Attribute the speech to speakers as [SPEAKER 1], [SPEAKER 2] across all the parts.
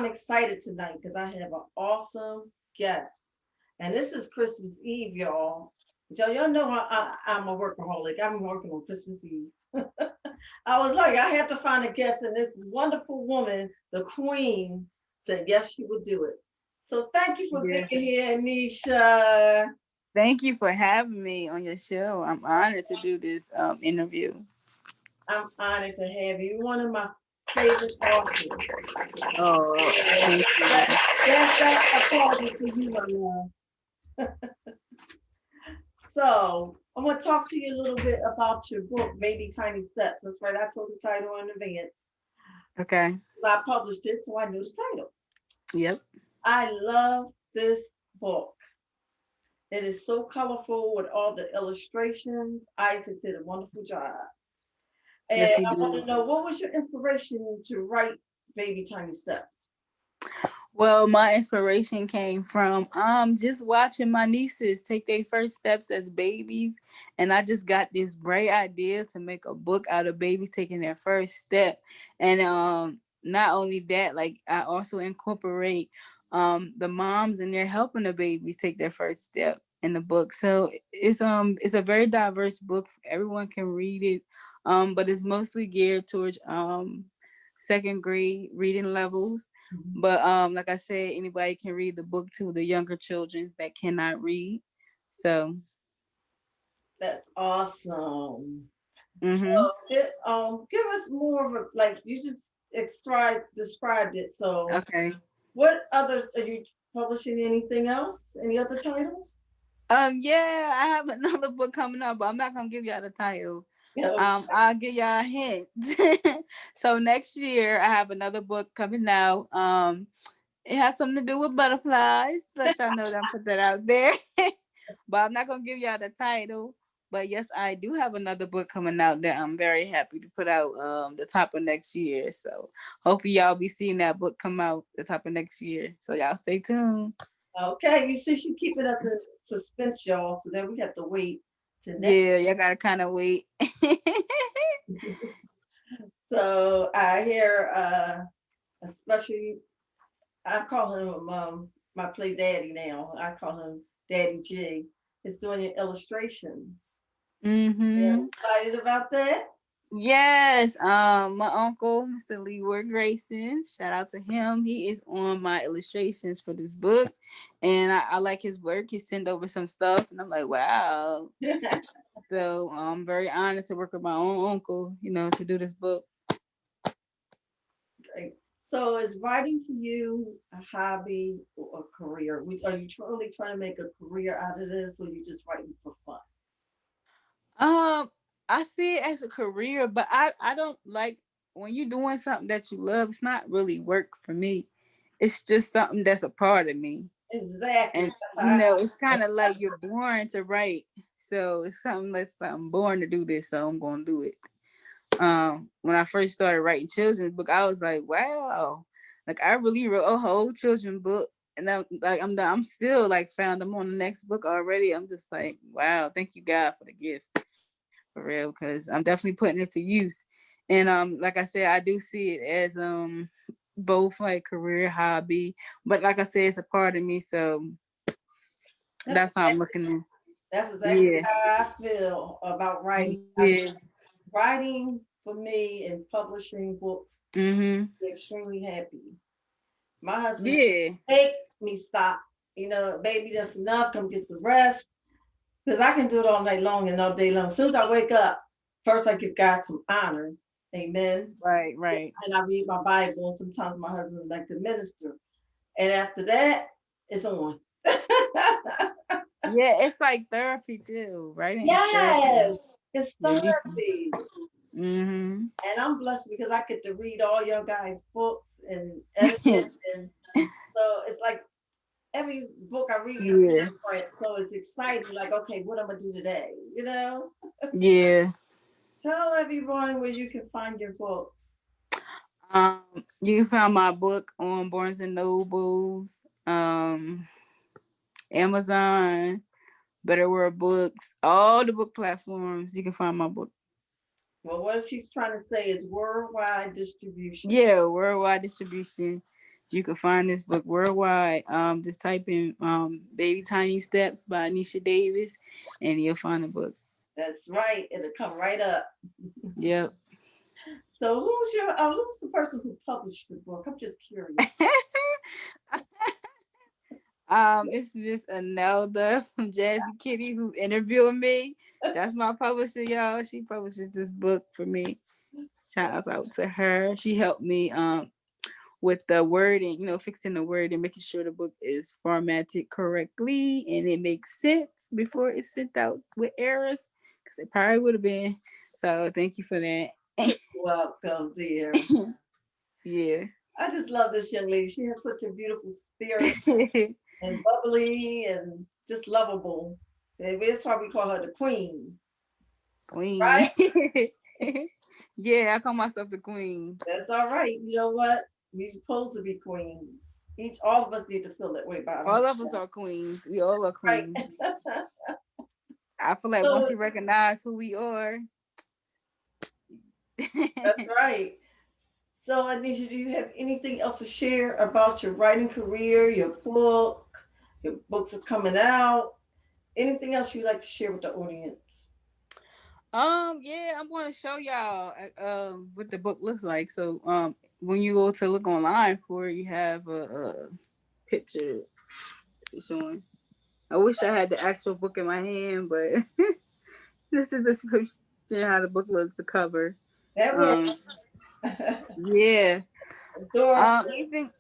[SPEAKER 1] I'm excited tonight because I have an awesome guest. And this is Christmas Eve, y'all. So y'all know I'm a workaholic. I'm working on Christmas Eve. I was like, I have to find a guest, and this wonderful woman, the queen, said yes, she would do it. So thank you for being
[SPEAKER 2] Yeah.
[SPEAKER 1] here, Anesha.
[SPEAKER 2] Thank you for having me on your show. I'm honored to do this interview.
[SPEAKER 1] I'm honored to have you. You're one of my favorite authors.
[SPEAKER 2] Oh, thank you.
[SPEAKER 1] That's apology for you, my love. So I want to talk to you a little bit about your book, Baby Tiny Steps. That's right. I told the title in advance.
[SPEAKER 2] Okay.
[SPEAKER 1] I published it, so I knew the title.
[SPEAKER 2] Yep.
[SPEAKER 1] I love this book. It is so colorful with all the illustrations. Isaac did a wonderful job.
[SPEAKER 2] Yes,
[SPEAKER 1] And
[SPEAKER 2] he
[SPEAKER 1] I want
[SPEAKER 2] did.
[SPEAKER 1] to know what was your inspiration to write Baby Tiny Steps?
[SPEAKER 2] Well, my inspiration came from just watching my nieces take their first steps as babies, and I just got this bright idea to make a book out of babies taking their first step. And not only that, like I also incorporate the moms and they're helping the babies take their first step in the book. So it's a very diverse book. Everyone can read it. But it's mostly geared towards second grade reading levels,
[SPEAKER 1] Mhm.
[SPEAKER 2] but like I said, anybody can read the book to the younger children that cannot read. So,
[SPEAKER 1] That's awesome.
[SPEAKER 2] mm-hmm.
[SPEAKER 1] So, give us more of a like you just described it. So,
[SPEAKER 2] Okay.
[SPEAKER 1] what other are you publishing? Anything else? Any other titles?
[SPEAKER 2] Yeah, I have another book coming up, but I'm not gonna give y'all the title.
[SPEAKER 1] Yeah.
[SPEAKER 2] I'll give y'all a hint. So next year I have another book coming out. It has something to do with butterflies. Let y'all know that I'm put that out there. But I'm not gonna give y'all the title. But yes, I do have another book coming out that I'm very happy to put out the top of next year. So hopefully y'all be seeing that book come out the top of next year. So y'all stay tuned.
[SPEAKER 1] Okay. You see, she's keeping us in suspense, y'all. So then we have to wait to next.
[SPEAKER 2] Yeah, y'all gotta kind of wait.
[SPEAKER 1] So I hear, especially, I call him my play daddy now. I call him Daddy G. Is doing your illustrations.
[SPEAKER 2] Mm-hmm.
[SPEAKER 1] You excited about that?
[SPEAKER 2] Yes, my uncle, Mr. Leeward Grayson, shout out to him. He is on my illustrations for this book, and I like his work. He sent over some stuff, and I'm like, wow. So I'm very honored to work with my own uncle, to do this book.
[SPEAKER 1] Great. So is writing for you a hobby or a career? Are you truly trying to make a career out of this, or you just writing for fun?
[SPEAKER 2] Um, I see it as a career, but I don't like when you're doing something that you love. It's not really work for me. It's just something that's a part of me.
[SPEAKER 1] Exactly.
[SPEAKER 2] And it's kind of like you're born to write, so it's something that's like I'm born to do this, so I'm gonna do it. When I first started writing children's book, I was like, wow, like I really wrote a whole children's book, and I'm still like found I'm on the next book already. I'm just like, wow, thank you God for the gift, for real, because I'm definitely putting it to use. And like I said, I do see it as both like career hobby, but like I said, it's a part of me, so
[SPEAKER 1] That's
[SPEAKER 2] that's how I'm
[SPEAKER 1] exactly,
[SPEAKER 2] looking at.
[SPEAKER 1] that's exactly
[SPEAKER 2] Yeah.
[SPEAKER 1] how I feel about writing.
[SPEAKER 2] Yeah.
[SPEAKER 1] Writing for me and publishing books
[SPEAKER 2] Mhm.
[SPEAKER 1] makes me extremely happy. My husband
[SPEAKER 2] Yeah.
[SPEAKER 1] make me stop. Baby, that's enough. Come get the rest. Because I can do it all night long and all day long. As soon as I wake up, first I give God some honor. Amen.
[SPEAKER 2] Right. Right.
[SPEAKER 1] And I read my Bible, and sometimes my husband would like to minister. And after that, it's on.
[SPEAKER 2] Yeah, it's like therapy too. Writing is therapy.
[SPEAKER 1] Yes, it's
[SPEAKER 2] Yeah.
[SPEAKER 1] therapy.
[SPEAKER 2] Mm-hmm.
[SPEAKER 1] And I'm blessed because I get to read all your guys' books and edit it. And so it's like every book I read is
[SPEAKER 2] Yeah.
[SPEAKER 1] different. So it's exciting. Like, okay, what I'm going to do today? You know?
[SPEAKER 2] Yeah.
[SPEAKER 1] Tell everyone where you can find your books.
[SPEAKER 2] Um, you can find my book on Barnes and Nobles, Amazon, Better World Books, all the book platforms. You can find my book.
[SPEAKER 1] Well, what she's trying to say is worldwide distribution.
[SPEAKER 2] Yeah, worldwide distribution. You can find this book worldwide. Just type in Baby Tiny Steps by Anesha Davis and you'll find the book.
[SPEAKER 1] That's right. It'll come right up.
[SPEAKER 2] Yep.
[SPEAKER 1] So who's the person who published the book? I'm just curious.
[SPEAKER 2] It's Miss Anelda from Jazzy Kitty who's interviewing me. That's my publisher, y'all. She publishes this book for me. Shout out to her. She helped me with the wording, fixing the word and making sure the book is formatted correctly and it makes sense before it's sent out with errors. Because it probably would have been. So thank you for that.
[SPEAKER 1] Welcome, dear.
[SPEAKER 2] Yeah.
[SPEAKER 1] I just love this young lady. She has such a beautiful spirit and bubbly and just lovable. And that's why we call her the queen,
[SPEAKER 2] Queen.
[SPEAKER 1] right?
[SPEAKER 2] Yeah, I call myself the queen.
[SPEAKER 1] That's all right. You know what? We're supposed to be queens. All of us need to feel that way about
[SPEAKER 2] All of us
[SPEAKER 1] ourselves,
[SPEAKER 2] are queens. We all are
[SPEAKER 1] right?
[SPEAKER 2] queens. I feel like once
[SPEAKER 1] So
[SPEAKER 2] we recognize who we are.
[SPEAKER 1] that's right. So, Anisha, do you have anything else to share about your writing career, your book? Your books are coming out. Anything else you'd like to share with the audience?
[SPEAKER 2] Yeah, I'm going to show y'all what the book looks like. So, when you go to look online for it, you have a picture showing. I wish I had the actual book in my hand, but this is the description how the book looks, the cover.
[SPEAKER 1] That
[SPEAKER 2] Um,
[SPEAKER 1] works.
[SPEAKER 2] yeah.
[SPEAKER 1] Adorable.
[SPEAKER 2] You think,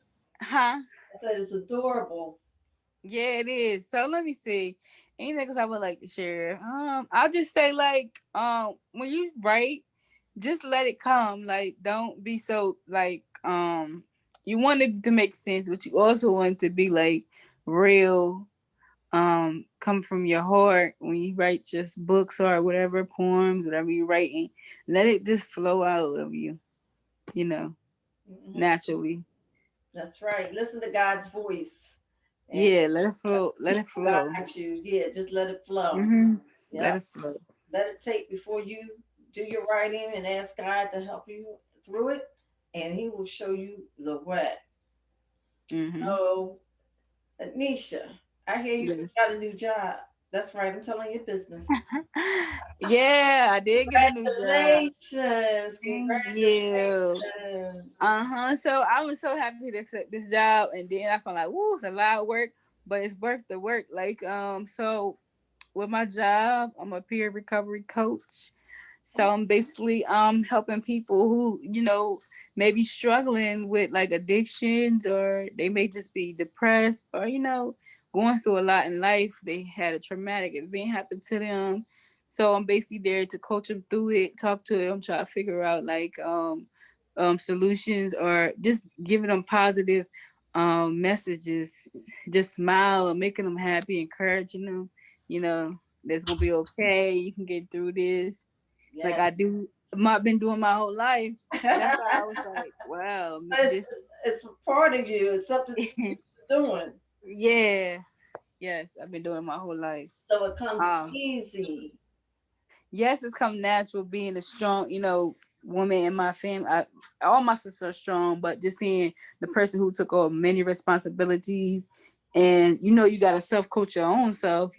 [SPEAKER 2] huh?
[SPEAKER 1] I said it's adorable.
[SPEAKER 2] Yeah, it is. So let me see. Anything else I would like to share? I'll just say when you write, just let it come. Like, don't be so you want it to make sense, but you also want it to be like real, come from your heart when you write just books or whatever, poems, whatever you're writing. Let it just flow out of you, you know,
[SPEAKER 1] Mhm.
[SPEAKER 2] naturally.
[SPEAKER 1] That's right. Listen to God's voice and
[SPEAKER 2] Yeah, let it flow. Let
[SPEAKER 1] he
[SPEAKER 2] it
[SPEAKER 1] will
[SPEAKER 2] flow.
[SPEAKER 1] guide you. Yeah, just let it flow.
[SPEAKER 2] Mm-hmm. Let
[SPEAKER 1] Yep.
[SPEAKER 2] it flow.
[SPEAKER 1] Meditate before you do your writing and ask God to help you through it, and He will show you the way.
[SPEAKER 2] Mm-hmm.
[SPEAKER 1] So, Anisha, I hear you
[SPEAKER 2] Yeah.
[SPEAKER 1] just got a new job. That's right. I'm telling your business.
[SPEAKER 2] Yeah, I did get a new job.
[SPEAKER 1] Congratulations.
[SPEAKER 2] Thank you.
[SPEAKER 1] Congratulations.
[SPEAKER 2] So I was so happy to accept this job, and then I felt like, woo, it's a lot of work, but it's worth the work. So with my job, I'm a peer recovery coach. So I'm basically helping people who, may be struggling with like addictions or they may just be depressed or, going through a lot in life. They had a traumatic event happen to them. So I'm basically there to coach them through it, talk to them, try to figure out solutions or just giving them positive messages, just smile, making them happy, encouraging them, that's gonna be okay. You can get through this. Like
[SPEAKER 1] Yes.
[SPEAKER 2] I do, I've been doing my whole life. That's why I was like, wow,
[SPEAKER 1] it's,
[SPEAKER 2] this.
[SPEAKER 1] it's a part of you. It's something that you're doing.
[SPEAKER 2] Yeah, yes, I've been doing my whole life.
[SPEAKER 1] So it comes
[SPEAKER 2] Um,
[SPEAKER 1] easy.
[SPEAKER 2] yes, it's come natural being a strong, woman in my family. All my sisters are strong, but just seeing the person who took on many responsibilities, and you got to self coach your own self.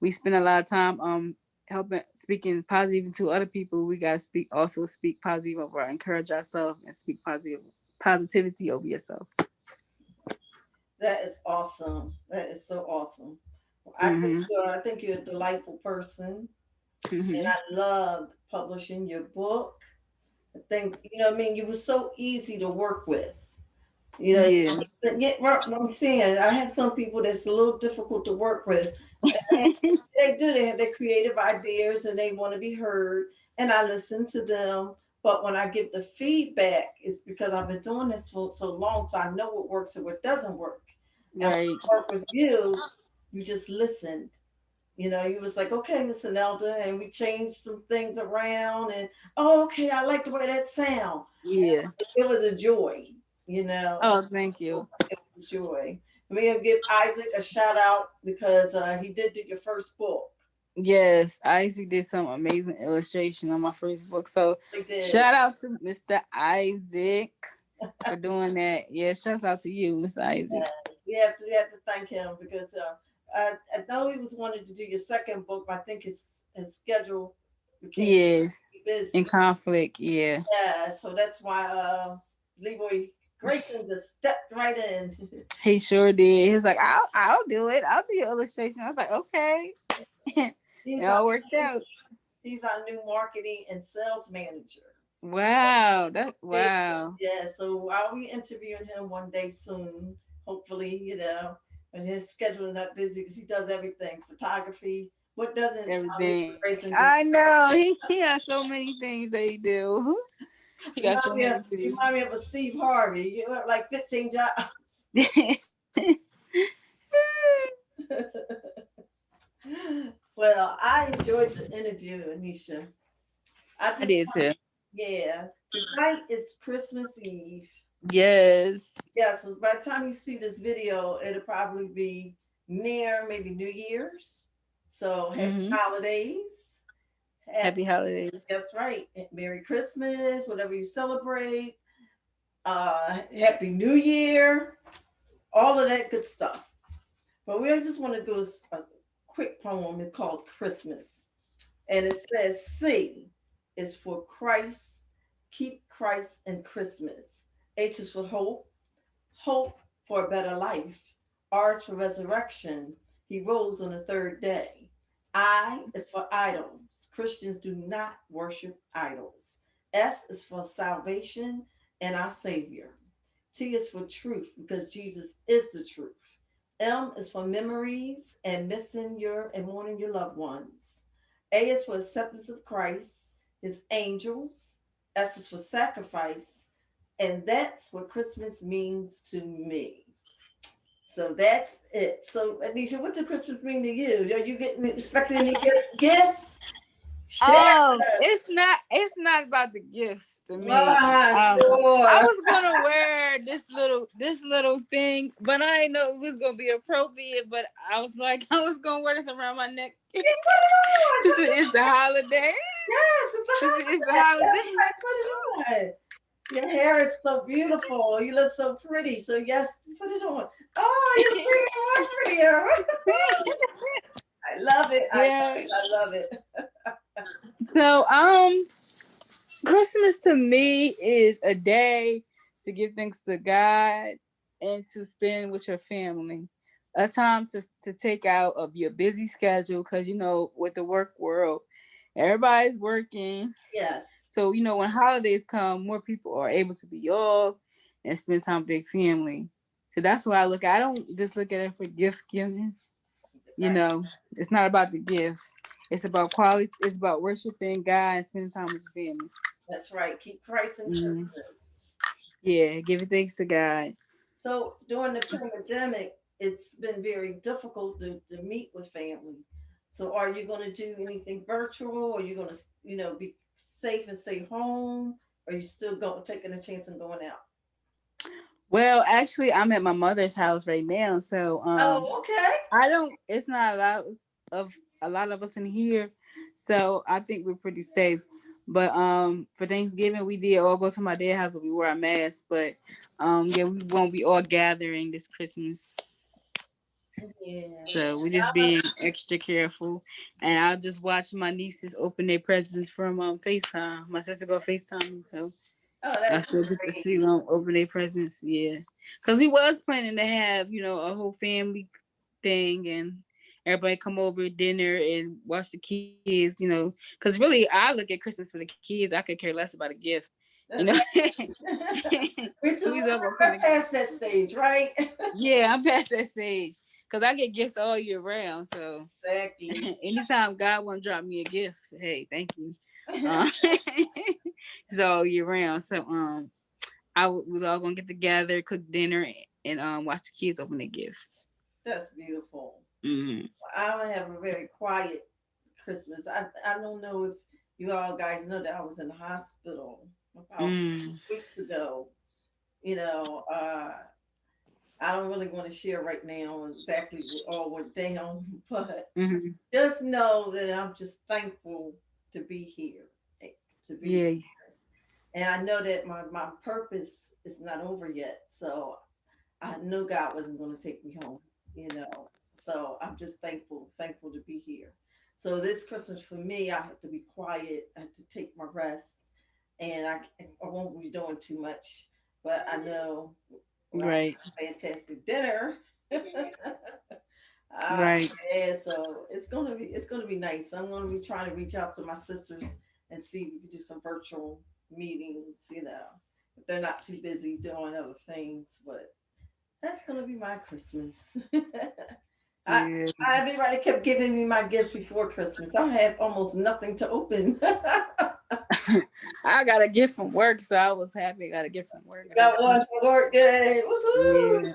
[SPEAKER 2] We spend a lot of time helping speaking positive to other people. We got to speak positive over, encourage ourselves, and speak positivity over yourself.
[SPEAKER 1] That is awesome. That is so awesome. Well,
[SPEAKER 2] Mhm.
[SPEAKER 1] I think you're a delightful person, and
[SPEAKER 2] Mhm.
[SPEAKER 1] I loved publishing your book. I think what I mean. You were so easy to work with. You know,
[SPEAKER 2] Yeah.
[SPEAKER 1] yeah, what I'm saying, I have some people that's a little difficult to work with. And they do, they have their creative ideas and they want to be heard, and I listen to them. But when I give the feedback, it's because I've been doing this for so long, so I know what works and what doesn't work. And
[SPEAKER 2] Right.
[SPEAKER 1] when I work with you, you just listened. You was like, okay, Miss Nelda, and we changed some things around, and oh, okay, I like the way that sound.
[SPEAKER 2] Yeah.
[SPEAKER 1] It was a joy, you know.
[SPEAKER 2] Oh, thank you.
[SPEAKER 1] It was a joy. I'm gonna give Isaac a shout out because he did your first book.
[SPEAKER 2] Yes, Isaac did some amazing illustration on my first book. So
[SPEAKER 1] He did.
[SPEAKER 2] shout out to Mr. Isaac. for doing that. Yeah, shouts out to you, Mr. Isaac.
[SPEAKER 1] We have to thank him because I know he was wanting to do your second book, but I think his schedule became
[SPEAKER 2] Yes, in
[SPEAKER 1] busy.
[SPEAKER 2] conflict. Yeah,
[SPEAKER 1] Yeah, so that's why Leroy Grayson just stepped right in.
[SPEAKER 2] he sure did. He was like, I'll do it. I'll do your illustration. I was like, okay. It
[SPEAKER 1] He's our
[SPEAKER 2] all worked out.
[SPEAKER 1] he's our new marketing and sales manager.
[SPEAKER 2] Wow, that
[SPEAKER 1] Yeah,
[SPEAKER 2] wow,
[SPEAKER 1] yeah, so I'll be interviewing him one day soon. Hopefully, when his schedule is not busy because he does everything photography. What doesn't Mr.
[SPEAKER 2] everything.
[SPEAKER 1] Grayson do?
[SPEAKER 2] I know he has so many things that he do. He got so
[SPEAKER 1] Remind me of,
[SPEAKER 2] many things.
[SPEAKER 1] remind me of a Steve Harvey. You have like 15 jobs. Well, I enjoyed the interview, Anisha. I
[SPEAKER 2] I
[SPEAKER 1] just,
[SPEAKER 2] did too.
[SPEAKER 1] yeah, tonight is Christmas Eve.
[SPEAKER 2] Yes.
[SPEAKER 1] Yeah, so by the time you see this video, it'll probably be near maybe New Year's. So happy
[SPEAKER 2] Hmm.
[SPEAKER 1] holidays.
[SPEAKER 2] Happy
[SPEAKER 1] Happy,
[SPEAKER 2] holidays.
[SPEAKER 1] that's right. Merry Christmas, whatever you celebrate. Happy New Year, all of that good stuff. But we just want to do a quick poem. It's called Christmas. And it says, C is for Christ, keep Christ in Christmas. H is for hope, hope for a better life. R is for resurrection. He rose on the third day. I is for idols. Christians do not worship idols. S is for salvation and our Savior. T is for truth because Jesus is the truth. M is for memories and missing your and mourning your loved ones. A is for acceptance of Christ, his angels. S is for sacrifice. And that's what Christmas means to me. So that's it. So Anisha, what does Christmas mean to you? Are you getting expecting any gifts? Share.
[SPEAKER 2] It's not about the gifts to me. I
[SPEAKER 1] Sure.
[SPEAKER 2] was gonna wear this little thing, but I didn't know it was gonna be appropriate. But I was like, I was gonna wear this around my neck.
[SPEAKER 1] Yeah, put it on.
[SPEAKER 2] Since it's the holiday.
[SPEAKER 1] Yes, it's a
[SPEAKER 2] Since it's the
[SPEAKER 1] holiday.
[SPEAKER 2] holiday.
[SPEAKER 1] Everybody put it on. Your hair is so beautiful. You look so pretty. So yes, put it on. Oh, you're prettier, more prettier. I love it. I love
[SPEAKER 2] Yeah.
[SPEAKER 1] it. I love it.
[SPEAKER 2] So Christmas to me is a day to give thanks to God and to spend with your family. A time to take out of your busy schedule because with the work world, everybody's working.
[SPEAKER 1] Yes,
[SPEAKER 2] So when holidays come, more people are able to be off and spend time with their family. So that's why I look at. I don't just look at it for gift giving. You
[SPEAKER 1] right.
[SPEAKER 2] know, it's not about the gifts. It's about quality. It's about worshiping God and spending time with your family.
[SPEAKER 1] That's right. Keep Christ in
[SPEAKER 2] Mm-hmm.
[SPEAKER 1] Christmas.
[SPEAKER 2] Yeah, give thanks to God.
[SPEAKER 1] So during the pandemic, it's been very difficult to meet with family. So are you going to do anything virtual? Or are you going to, be safe and stay home? Or are you still going taking a chance and going out?
[SPEAKER 2] Well, actually, I'm at my mother's house right now, so
[SPEAKER 1] Oh, okay.
[SPEAKER 2] I don't. It's not a lot of us in here, so I think we're pretty safe. But for Thanksgiving, we did all go to my dad's house, but we wore a mask. But yeah, we won't be all gathering this Christmas,
[SPEAKER 1] Yeah.
[SPEAKER 2] so we're just being extra careful. And I'll just watch my nieces open their presents from FaceTime. My sister go FaceTime, so
[SPEAKER 1] Oh,
[SPEAKER 2] I
[SPEAKER 1] that's
[SPEAKER 2] still get to
[SPEAKER 1] great.
[SPEAKER 2] see them open their presents. Yeah, because we was planning to have a whole family thing and everybody come over dinner and watch the kids. Because really I look at Christmas for the kids. I could care less about a gift. You know,
[SPEAKER 1] That's we're,
[SPEAKER 2] we was all gonna
[SPEAKER 1] we're
[SPEAKER 2] plan.
[SPEAKER 1] past that stage, right?
[SPEAKER 2] Yeah, I'm past that stage because I get gifts all year round. So
[SPEAKER 1] Exactly.
[SPEAKER 2] anytime God want to drop me a gift, hey, thank you. Um, it's all year round. So was all gonna get together, cook dinner, and watch the kids open their gift.
[SPEAKER 1] That's beautiful.
[SPEAKER 2] Mm-hmm.
[SPEAKER 1] I have a very quiet Christmas. I don't know if you all guys know that I was in the hospital about
[SPEAKER 2] Mm.
[SPEAKER 1] 6 weeks ago. You know, I don't really want to share right now exactly what all went down, but
[SPEAKER 2] Mm-hmm.
[SPEAKER 1] just know that I'm just thankful to be here. To be
[SPEAKER 2] Yeah,
[SPEAKER 1] here. And I know that my purpose is not over yet. So I knew God wasn't going to take me home, you know. So I'm just thankful to be here. So this Christmas for me, I have to be quiet. I have to take my rest, and I won't be doing too much. But I know we'll have
[SPEAKER 2] Right.
[SPEAKER 1] a fantastic dinner. uh,
[SPEAKER 2] Right.
[SPEAKER 1] yeah, so it's gonna be nice. I'm gonna be trying to reach out to my sisters and see if we can do some virtual meetings. If they're not too busy doing other things, but that's gonna be my Christmas. I,
[SPEAKER 2] Yeah.
[SPEAKER 1] everybody kept giving me my gifts before Christmas. I had almost nothing to open.
[SPEAKER 2] I got a gift from work, so I was happy. I got a gift from work. I got
[SPEAKER 1] Got
[SPEAKER 2] some.
[SPEAKER 1] one for work day. Woohoo!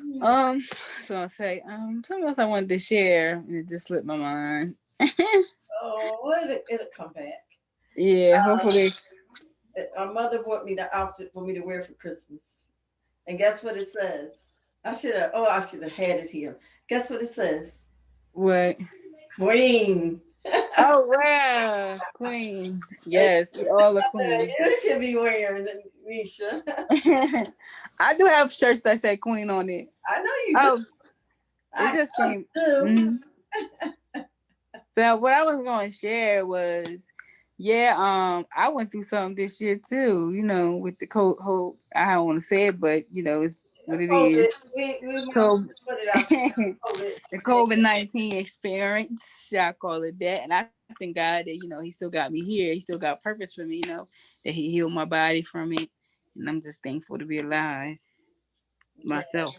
[SPEAKER 2] Yeah. so I'll say, something else I wanted to share, and it just slipped my mind.
[SPEAKER 1] Oh, it'll come back.
[SPEAKER 2] Yeah,
[SPEAKER 1] Uh,
[SPEAKER 2] hopefully.
[SPEAKER 1] my mother bought me the outfit for me to wear for Christmas, and guess what it says? I should have had it here. Guess what it says?
[SPEAKER 2] What?
[SPEAKER 1] Queen.
[SPEAKER 2] Oh wow, Queen.
[SPEAKER 1] And
[SPEAKER 2] Yes, we all a queen.
[SPEAKER 1] you should be wearing it, Misha.
[SPEAKER 2] I do have shirts that say Queen on it.
[SPEAKER 1] I know you do.
[SPEAKER 2] Oh, it
[SPEAKER 1] I
[SPEAKER 2] just
[SPEAKER 1] know
[SPEAKER 2] came.
[SPEAKER 1] you do.
[SPEAKER 2] Mhm. So what I was going to share was, yeah, I went through something this year too. With the whole, I don't want to say it, but it's what it
[SPEAKER 1] COVID.
[SPEAKER 2] is.
[SPEAKER 1] We might
[SPEAKER 2] COVID,
[SPEAKER 1] put it out there. COVID.
[SPEAKER 2] the COVID-19 experience, I call it that. And I thank God that He still got me here. He still got purpose for me. That He healed my body from it, and I'm just thankful to be alive
[SPEAKER 1] Yeah,
[SPEAKER 2] myself.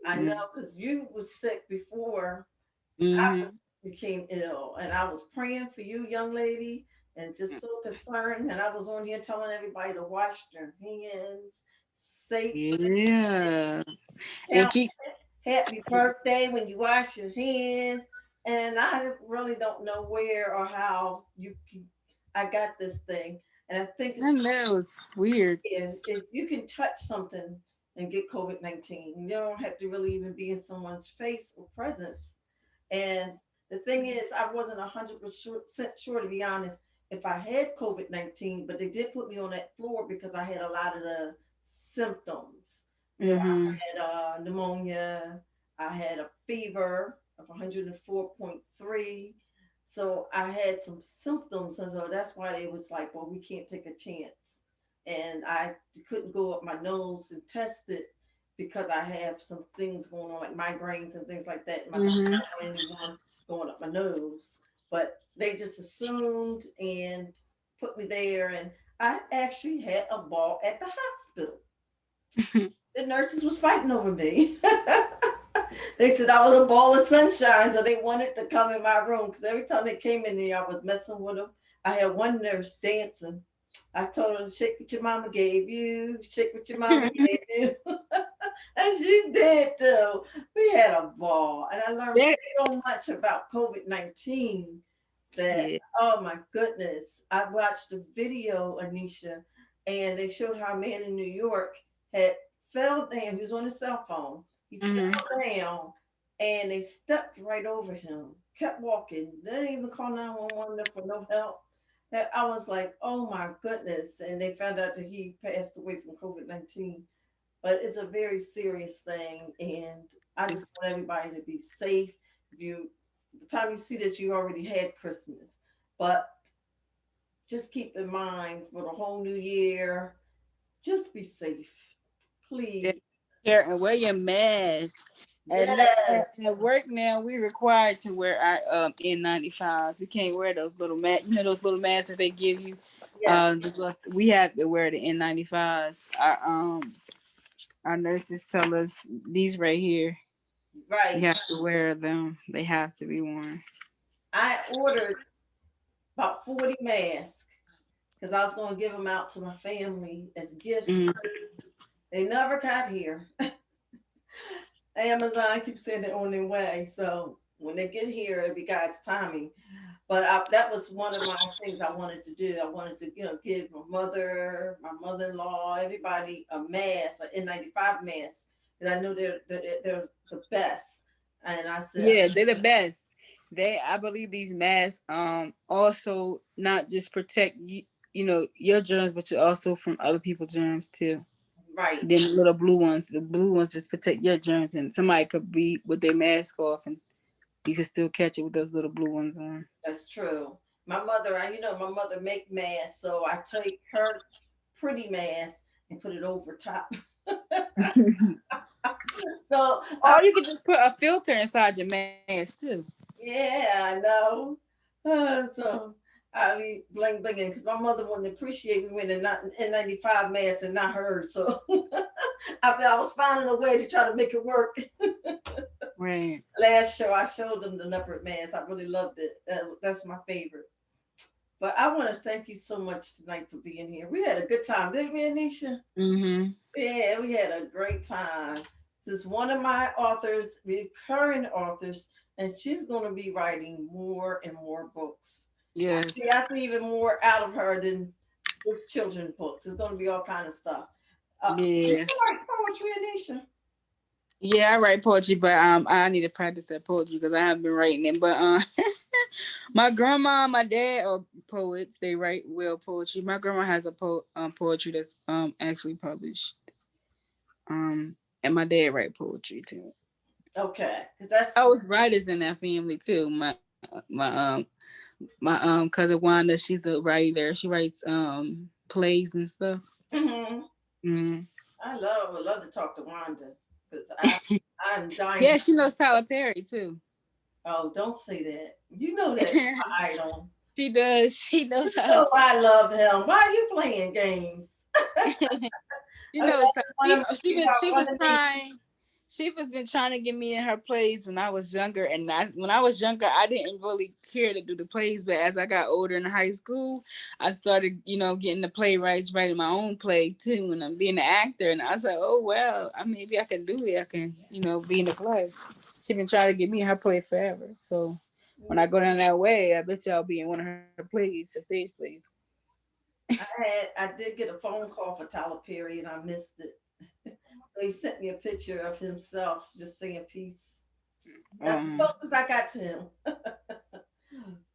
[SPEAKER 1] I know because you was sick before I
[SPEAKER 2] Mm-hmm.
[SPEAKER 1] became ill, and I was praying for you, young lady, and just so concerned. And I was on here telling everybody to wash their hands, safe
[SPEAKER 2] Yeah, and
[SPEAKER 1] count,
[SPEAKER 2] keep.
[SPEAKER 1] happy birthday when you wash your hands. And I really don't know where or how I got this thing, and I think
[SPEAKER 2] I
[SPEAKER 1] it's
[SPEAKER 2] know it's weird.
[SPEAKER 1] is you can touch something and get COVID-19. You don't have to really even be in someone's face or presence. And the thing is, I wasn't 100% sure, to be honest, if I had COVID-19, but they did put me on that floor because I had a lot of the symptoms.
[SPEAKER 2] Mm-hmm.
[SPEAKER 1] I had pneumonia, I had a fever of 104.3. So I had some symptoms, and so that's why they was like, well, we can't take a chance. And I couldn't go up my nose and test it because I have some things going on, like migraines and things like that in my nose.
[SPEAKER 2] Mm-hmm.
[SPEAKER 1] I don't want anyone going up my nose. But they just assumed and put me there. And I actually had a ball at the hospital. The nurses was fighting over me. They said I was a ball of sunshine, so they wanted to come in my room because every time they came in there, I was messing with them. I had one nurse dancing. I told her, shake what your mama gave you, shake what your mama gave you. And she did too. We had a ball. And I learned
[SPEAKER 2] There-
[SPEAKER 1] so much about COVID-19 that,
[SPEAKER 2] yeah.
[SPEAKER 1] oh my goodness. I watched a video, Anesha, and they showed how a man in New York had fell down. He was on his cell phone. He
[SPEAKER 2] Mm-hmm.
[SPEAKER 1] fell down and they stepped right over him, kept walking. They didn't even call 911 for no help. And I was like, oh my goodness. And they found out that he passed away from COVID-19. But it's a very serious thing. And I just want everybody to be safe. If you, the time you see that you already had Christmas, but just keep in mind for the whole new year, just be safe,
[SPEAKER 2] Yeah.
[SPEAKER 1] please.
[SPEAKER 2] Here and wear your mask.
[SPEAKER 1] Yes,
[SPEAKER 2] At work now, we required to wear our N95s. We can't wear those little those little masks that they give you.
[SPEAKER 1] yes,
[SPEAKER 2] We have to wear the N95s. Our nurses tell us these right here. We
[SPEAKER 1] right.
[SPEAKER 2] have to wear them. They have to be worn.
[SPEAKER 1] I ordered about 40 masks because I was going to give them out to my family as gifts.
[SPEAKER 2] Mm-hmm.
[SPEAKER 1] They never got here. Amazon keeps saying they're on their way. So when they get here, it'll be God's timing. But that was one of my things I wanted to do. I wanted to, give my mother-in-law, everybody a mask, an N95 mask, because I know they're the best. And I said,
[SPEAKER 2] Yeah, they're the best. I believe these masks also not just protect you, you know, your germs, but you also from other people's germs too.
[SPEAKER 1] Right.
[SPEAKER 2] Then the blue ones just protect your germs, and somebody could be with their mask off, and you can still catch it with those little blue ones on.
[SPEAKER 1] That's true. My mother, my mother make masks, so I take her pretty mask and put it over top. So I,
[SPEAKER 2] Or you could just put a filter inside your mask too.
[SPEAKER 1] yeah, I know. So I be bling blinging because my mother wouldn't appreciate me wearing a N95 mask and not hers. So I was finding a way to try to make it work.
[SPEAKER 2] Right.
[SPEAKER 1] Last show I showed them the leopard mask. I really loved it. That's my favorite. But I want to thank you so much tonight for being here. We had a good time, didn't we, Anisha?
[SPEAKER 2] Mhm.
[SPEAKER 1] Yeah, we had a great time. This is one of my authors, recurring authors, and she's going to be writing more and more books.
[SPEAKER 2] Yes.
[SPEAKER 1] I see even more out of her than just children's books. It's going to be all kind of stuff. Do you
[SPEAKER 2] Yeah.
[SPEAKER 1] write poetry, Anisha?
[SPEAKER 2] Yeah, I write poetry, but I need to practice that poetry because I haven't been writing it. But my grandma, my dad are poets. They write well poetry. My grandma has a poetry that's actually published. And my dad write poetry too.
[SPEAKER 1] Okay, because that's
[SPEAKER 2] I was writers in that family too. My cousin Wanda, she's a writer. She writes plays and stuff.
[SPEAKER 1] mhm.
[SPEAKER 2] Mm.
[SPEAKER 1] I love to talk to Wanda because I'm dying.
[SPEAKER 2] Yeah, she knows Tyler Perry too.
[SPEAKER 1] Oh, don't say that. You know that's my idol.
[SPEAKER 2] She does. She knows
[SPEAKER 1] You
[SPEAKER 2] Tyler
[SPEAKER 1] know I love him. Why are you playing games?
[SPEAKER 2] Perry. She
[SPEAKER 1] Okay,
[SPEAKER 2] knows.
[SPEAKER 1] I just want to
[SPEAKER 2] She
[SPEAKER 1] make you
[SPEAKER 2] was
[SPEAKER 1] about
[SPEAKER 2] she
[SPEAKER 1] one
[SPEAKER 2] was
[SPEAKER 1] of these.
[SPEAKER 2] trying. She was been trying to get me in her plays when I was younger, and when I was younger, I didn't really care to do the plays. But as I got older in high school, I started, getting the playwrights, writing my own play too, and I'm being an actor. And I was like, oh well, maybe I can do it. I can, be in the play. She been trying to get me in her play forever. So when I go down that way, I bet y'all be in one of her plays, her stage plays.
[SPEAKER 1] I did get a phone call for Tyler Perry and I missed it. So he sent me a picture of himself just saying peace. That's the
[SPEAKER 2] Um,
[SPEAKER 1] closest I got to him.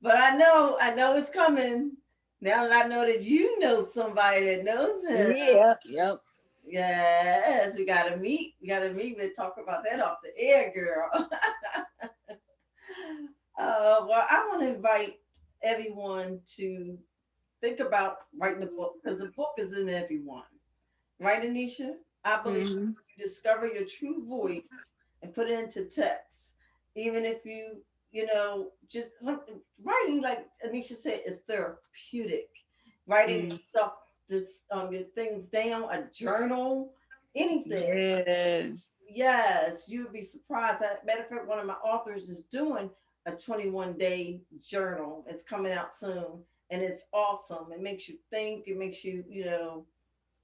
[SPEAKER 1] But I know it's coming. Now that I know that you know somebody that knows him.
[SPEAKER 2] yeah, yep.
[SPEAKER 1] Yes, we gotta meet. We gotta meet and talk about that off the air, girl. Well, I want to invite everyone to think about writing a book because a book is in everyone. Right, Anisha? I believe
[SPEAKER 2] Hmm.
[SPEAKER 1] you discover your true voice and put it into text. Even if just something writing, like Anisha said, is therapeutic. Writing
[SPEAKER 2] Mm.
[SPEAKER 1] stuff, just your things down, a journal, anything.
[SPEAKER 2] Yes.
[SPEAKER 1] Yes, you'd be surprised. Matter of fact, one of my authors is doing a 21-day journal. It's coming out soon, and it's awesome. It makes you think. It makes you,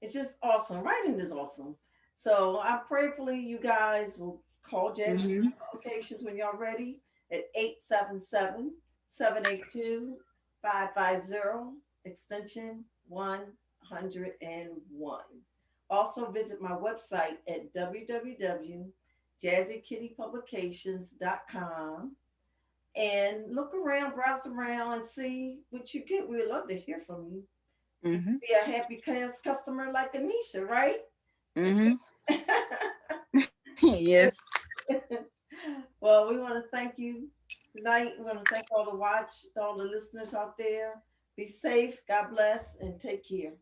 [SPEAKER 1] it's just awesome. Writing is awesome. So I prayerfully you guys will call Jazzy
[SPEAKER 2] Hmm.
[SPEAKER 1] Publications when y'all ready at 877-782-550 extension 101. Also visit my website at www.jazzykittypublications.com and look around, browse around, and see what you get. We would love to hear from you. Just
[SPEAKER 2] Hmm.
[SPEAKER 1] be a happy customer like Anisha, right?
[SPEAKER 2] Hmm. Yes.
[SPEAKER 1] Well, we want to thank you tonight. We want to thank all the listeners out there. Be safe. God bless and take care.